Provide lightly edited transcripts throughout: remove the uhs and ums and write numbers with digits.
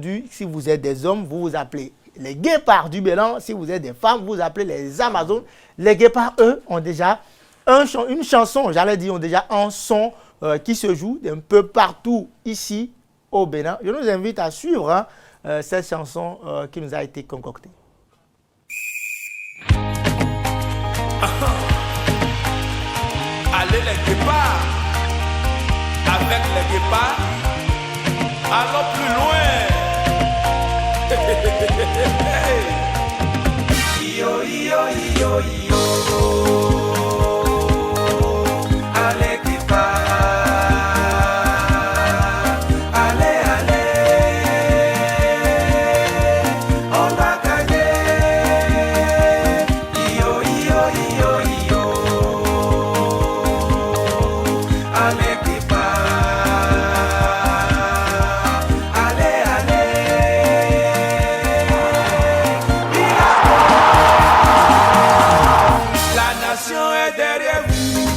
Si vous êtes des hommes, vous vous appelez les guépards du Bénin. Si vous êtes des femmes, vous vous appelez les Amazones. Les guépards, eux, ont déjà une chanson, j'allais dire, ont déjà un son qui se joue un peu partout ici au Bénin. Je nous invite à suivre cette chanson qui nous a été concoctée. Allez les guépards, avec les guépards, allons plus loin. Yo, yo, yo, yo. Allez guépards, allez, allez, on va gagner. Yo, yo, yo, yo. Allez guépards, allez, allez. La nation est derrière vous,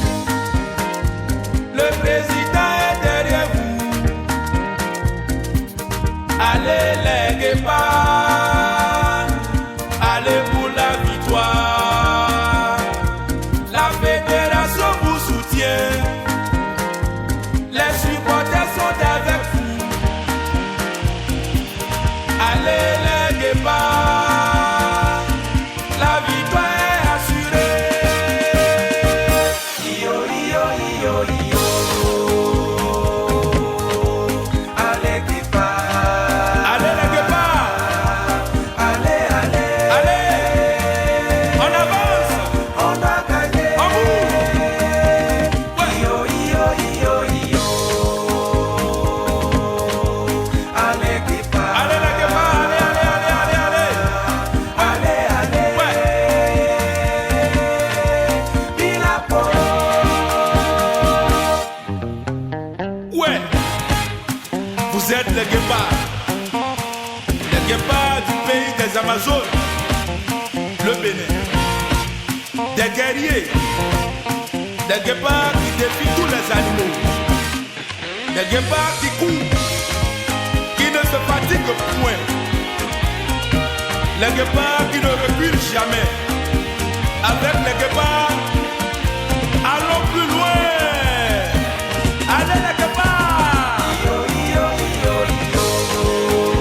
le président est derrière vous. Allez les guépards, allez pour la victoire. La fédération vous soutient, les supporters sont avec vous. Allez les guépards, la victoire est assurée. Yo, yo, yo, yo. Allez guépards, allez les guépards, allez, allez, allez. On avance, on va gagner. On bouge. Yo, yo, yo, yo. Allez guépards, allez les guépards, allez, allez, allez, allez, allez, allez, ouais. Bilapo. Ouais, vous êtes les guépards du pays des Amazones, le Bénin, des guerriers, des guépards qui défient tous les animaux, des guépards qui courent, qui ne se fatiguent point, les guépards qui ne reculent jamais. Avec les guépards, allons plus loin. Allez les guépards.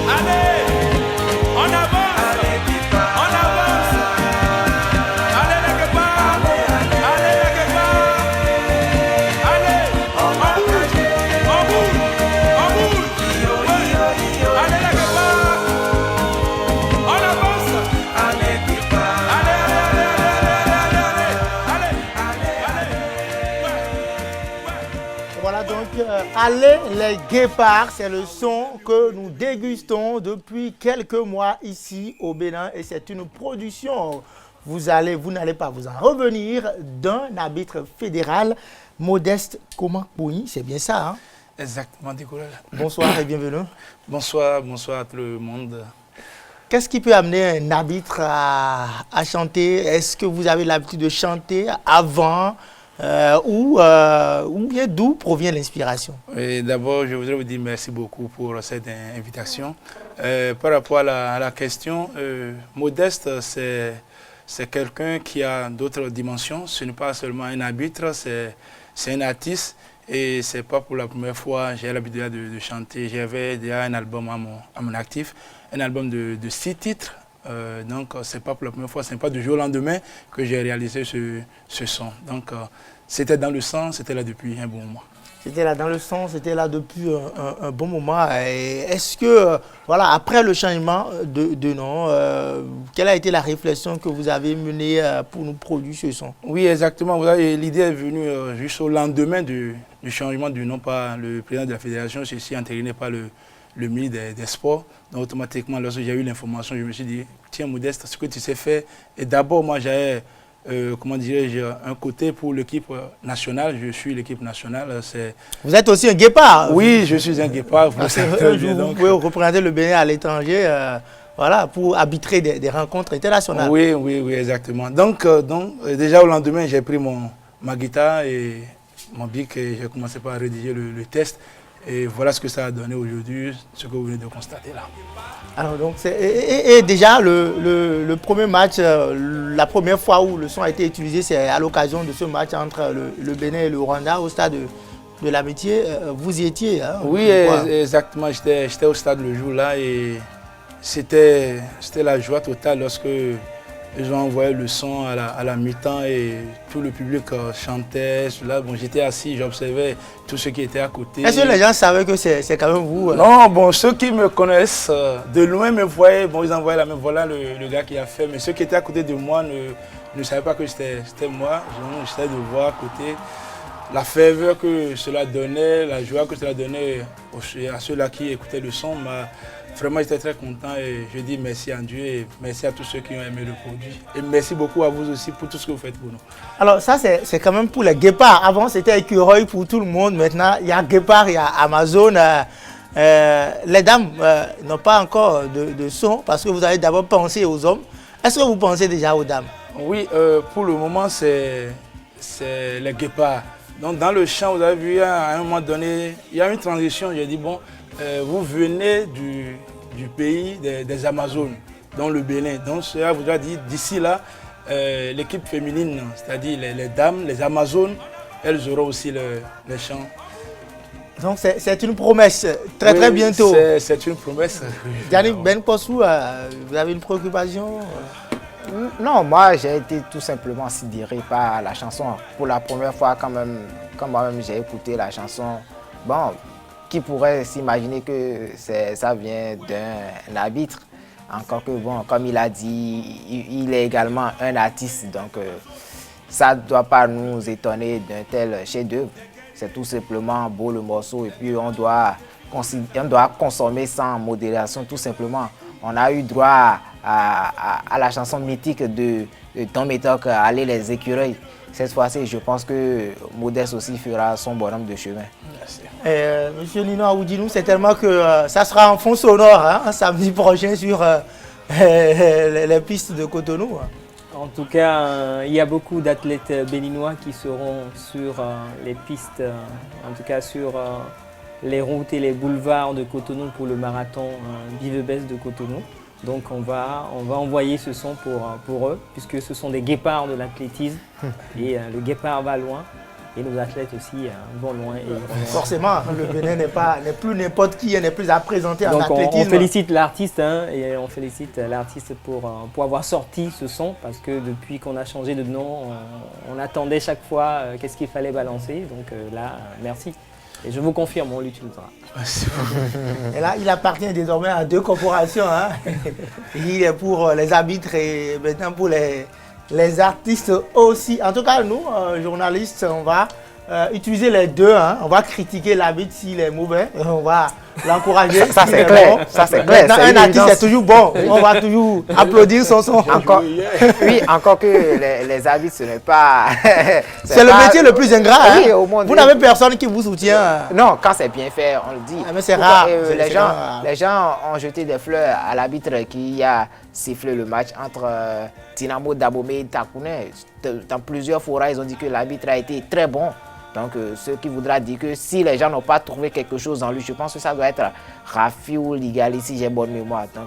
Allez, on avance. On avance. Allez les guépards. Allez les guépards. Allez, on bouge. On bouge. On bouge. Ouais. Allez les guépards. On avance. Allez guépards. Allez, allez, allez, allez, allez, allez, allez, allez. Ouais. Voilà donc, allez les guépards, c'est le son que nous dégustons depuis quelques mois ici au Bénin et c'est une production. Vous n'allez pas vous en revenir d'un arbitre fédéral, Modeste Komapoui, c'est bien ça, hein? Exactement, Nicolas. Bonsoir et bienvenue. Bonsoir, bonsoir à tout le monde. Qu'est-ce qui peut amener un arbitre à chanter? Est-ce que vous avez l'habitude de chanter avant ou bien d'où provient l'inspiration? D'abord, je voudrais vous dire merci beaucoup pour cette invitation. Par rapport à la question, Modeste, c'est quelqu'un qui a d'autres dimensions. Ce n'est pas seulement un arbitre, c'est un artiste. Et ce n'est pas pour la première fois que j'ai l'habitude de chanter. J'avais déjà un album à mon actif, un album de 6 titres. Donc, ce n'est pas pour la première fois, ce n'est pas du jour au lendemain que j'ai réalisé ce son. Donc, c'était dans le sang, c'était là depuis un bon moment. C'était là dans le sang, c'était là depuis un bon moment. Est-ce que, voilà, après le changement de nom, quelle a été la réflexion que vous avez menée pour nous produire ce son? Oui, exactement. L'idée est venue juste au lendemain du changement du nom par le président de la fédération, ceci entériné par le ministre des Sports. Donc, automatiquement, lorsque j'ai eu l'information, je me suis dit, tiens, Modeste, ce que tu sais faire. Et d'abord, moi, j'avais, comment dirais-je, un côté pour l'équipe nationale. Je suis l'équipe nationale. Vous êtes aussi un guépard? Oui, je suis un guépard. Vous pouvez représenter le Bénin à l'étranger. Voilà, pour arbitrer des rencontres internationales. Oui, oui, oui, exactement. Donc déjà au lendemain, j'ai pris ma guitare et mon bic et j'ai commencé par rédiger le test. Et voilà ce que ça a donné aujourd'hui, ce que vous venez de constater là. Alors donc et déjà le premier match, la première fois où le son a été utilisé, c'est à l'occasion de ce match entre le Bénin et le Rwanda au stade de l'Amitié. Vous y étiez, hein? Oui, exactement. J'étais au stade le jour-là et c'était la joie totale lorsque ils ont envoyé le son à la mi-temps et tout le public chantait. Là, bon, j'étais assis, j'observais tous ceux qui étaient à côté. Est-ce que les gens savaient que c'est quand même vous? Non, bon, ceux qui me connaissent de loin me voyaient, bon, ils envoyaient la même, voilà le gars qui a fait. Mais ceux qui étaient à côté de moi ne savaient pas que c'était moi. J'essayais de voir à côté la ferveur que cela donnait, la joie que cela donnait à ceux-là qui écoutaient le son. Vraiment, j'étais très content et je dis merci à Dieu et merci à tous ceux qui ont aimé le produit. Et merci beaucoup à vous aussi pour tout ce que vous faites pour nous. Alors ça, c'est quand même pour les guépards. Avant, c'était écureuil pour tout le monde. Maintenant, il y a guépard, il y a Amazon. Les dames n'ont pas encore de son parce que vous avez d'abord pensé aux hommes. Est-ce que vous pensez déjà aux dames? Oui, pour le moment, c'est les guépards. Donc dans le chant, vous avez vu, à un moment donné, il y a une transition. J'ai dit, bon, vous venez du pays des Amazones, dans le Bénin. Donc cela voudra dire d'ici là, l'équipe féminine, c'est-à-dire les dames, les Amazones, elles auront aussi les chants. Donc c'est une promesse, très bientôt. C'est une promesse. Yannick Benkossou, vous avez une préoccupation? Non, moi j'ai été tout simplement sidéré par la chanson. Pour la première fois quand moi-même j'ai écouté la chanson, bon, qui pourrait s'imaginer que ça vient d'un arbitre. Encore que, bon, comme il a dit, il est également un artiste. Donc, ça ne doit pas nous étonner d'un tel chef-d'œuvre. C'est tout simplement beau le morceau. Et puis, on doit consommer sans modération, tout simplement. On a eu droit à la chanson mythique de Tom Métoc, Aller les écureuils. Cette fois-ci, je pense que Modeste aussi fera son bonhomme de chemin. Merci. Monsieur Nino Aoudinou, c'est tellement que ça sera en fond sonore, hein, samedi prochain sur les pistes de Cotonou. En tout cas, il y a beaucoup d'athlètes béninois qui seront sur les pistes, en tout cas sur les routes et les boulevards de Cotonou pour le marathon Bivebès de Cotonou. Donc on va envoyer ce son pour eux, puisque ce sont des guépards de l'athlétisme. Et le guépard va loin. Et nos athlètes aussi vont loin. Forcément, le Bénin n'est plus n'importe qui, n'est plus à présenter en athlétisme. On félicite l'artiste et on félicite l'artiste pour avoir sorti ce son, parce que depuis qu'on a changé de nom, on attendait chaque fois qu'est-ce qu'il fallait balancer. Donc là, merci. Et je vous confirme, on l'utilisera. Et là, il appartient désormais à deux corporations. Hein. Il est pour les arbitres et maintenant pour les artistes aussi. En tout cas, nous, journalistes, on va utiliser les deux. Hein. On va critiquer l'arbitre s'il est mauvais. On va l'encourager. Ça c'est clair. Bon. Ça c'est clair. Maintenant, un artiste est toujours bon. On va toujours applaudir son son. Encore que les arbitres, ce n'est pas... c'est le métier le plus ingrat. Oui, hein. au monde. Vous n'avez personne qui vous soutient. Non, quand c'est bien fait, on le dit. Mais c'est rare. Les gens ont jeté des fleurs à l'arbitre qui a sifflé le match entre Dinamo Dahomey et Takouné. Dans plusieurs forats, ils ont dit que l'arbitre a été très bon. Donc, ce qui voudra dire que si les gens n'ont pas trouvé quelque chose en lui, je pense que ça doit être Rafi ou Ligali, si j'ai bonne mémoire. Donc,